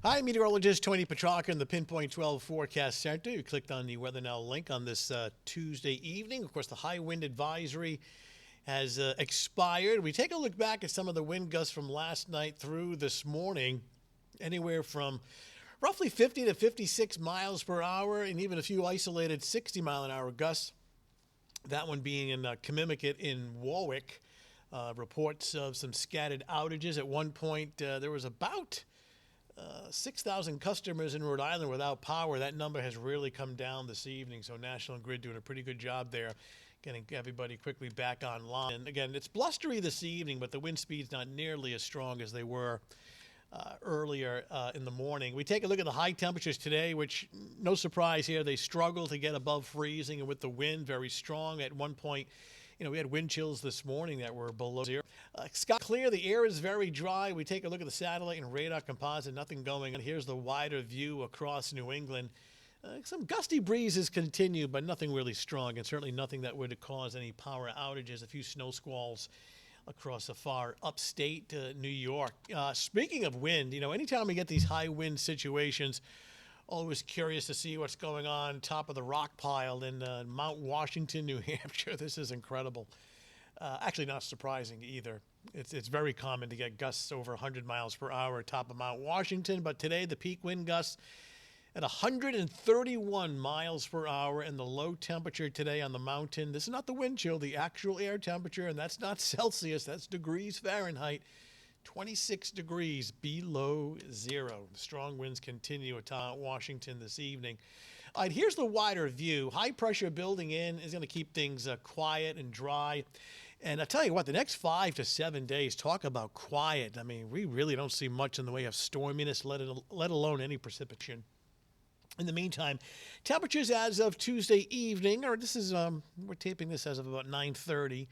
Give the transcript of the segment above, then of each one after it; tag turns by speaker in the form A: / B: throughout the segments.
A: Hi, meteorologist Tony Petrarca in the Pinpoint 12 Forecast Center. You clicked on the Weather Now link on this Tuesday evening. Of course, the high wind advisory has expired. We take a look back at some of the wind gusts from last night through this morning, anywhere from roughly 50 to 56 miles per hour, and even a few isolated 60-mile-an-hour gusts. That one being in Commimicut in Warwick. Reports of some scattered outages. At one point, there was about 6,000 customers in Rhode Island without power. That number has really come down this evening, so National Grid doing a pretty good job there, getting everybody quickly back online. And again, it's blustery this evening, but the wind speed's not nearly as strong as they were earlier in the morning. We take a look at the high temperatures today, which, no surprise here, they struggle to get above freezing, and with the wind very strong. At one point, we had wind chills this morning that were below zero. Sky clear, the air is very dry. We take a look at the satellite and radar composite, nothing going on. Here's the wider view across New England. Some gusty breezes continue, but nothing really strong, and certainly nothing that would cause any power outages. A few snow squalls across the far upstate New York. Speaking of wind, anytime we get these high wind situations, always curious to see what's going on top of the rock pile in Mount Washington, New Hampshire. This is incredible. Actually, not surprising either. It's very common to get gusts over 100 miles per hour top of Mount Washington, but today the peak wind gusts at 131 miles per hour, and the low temperature today on the mountain. This is not the wind chill, the actual air temperature, and that's not Celsius, that's degrees Fahrenheit. 26 degrees below zero. The strong winds continue at Washington this evening. All right, here's the wider view. High pressure building in is going to keep things quiet and dry. And I tell you what, the next 5 to 7 days, talk about quiet. I mean, we really don't see much in the way of storminess, let alone any precipitation. In the meantime, temperatures as of Tuesday evening, or this is, we're taping this as of about 9:30.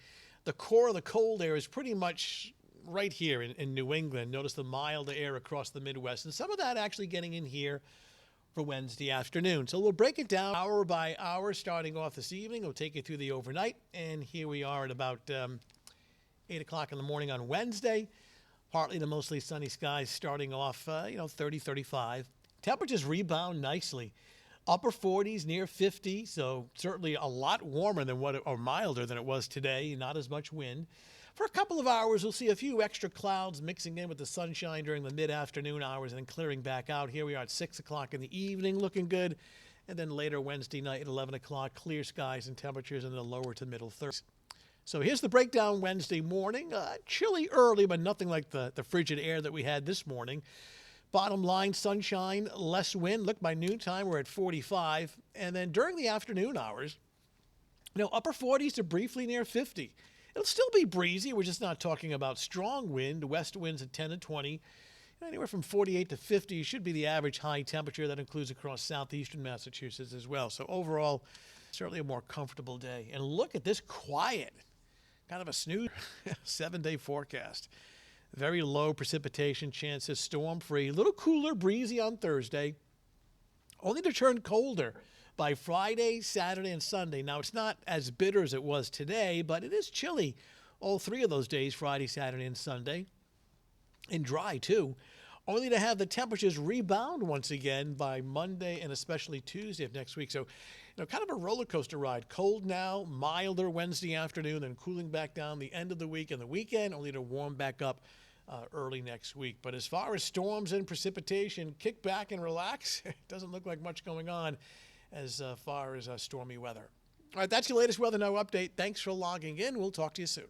A: The core of the cold air is pretty much right here in New England. Notice the milder air across the Midwest, and some of that actually getting in here for Wednesday afternoon. So we'll break it down hour by hour starting off this evening. We'll take you through the overnight, and here we are at about 8 o'clock in the morning on Wednesday. Partly to mostly sunny skies starting off, 30, 35. Temperatures rebound nicely. Upper 40s, near 50, so certainly a lot warmer than or milder than it was today. Not as much wind. For a couple of hours, we'll see a few extra clouds mixing in with the sunshine during the mid-afternoon hours and then clearing back out. Here we are at 6 o'clock in the evening, looking good. And then later Wednesday night at 11 o'clock, clear skies and temperatures in the lower to middle 30s. So here's the breakdown Wednesday morning. Chilly early, but nothing like the frigid air that we had this morning. Bottom line, sunshine, less wind. Look, by noontime, we're at 45. And then during the afternoon hours, upper 40s to briefly near 50. It'll still be breezy. We're just not talking about strong wind. West winds at 10 to 20. Anywhere from 48 to 50 should be the average high temperature. That includes across southeastern Massachusetts as well. So overall, certainly a more comfortable day. And look at this quiet, kind of a snooze 7-day forecast. Very low precipitation chances, storm-free. A little cooler, breezy on Thursday. Only to turn colder by Friday, Saturday, and Sunday. Now, it's not as bitter as it was today, but it is chilly all 3 of those days, Friday, Saturday, and Sunday. And dry, too. Only to have the temperatures rebound once again by Monday and especially Tuesday of next week. So, kind of a roller coaster ride. Cold now, milder Wednesday afternoon, then cooling back down the end of the week and the weekend, only to warm back up early next week. But as far as storms and precipitation, kick back and relax. It doesn't look like much going on as far as stormy weather. All right, that's your latest Weather Now update. Thanks for logging in. We'll talk to you soon.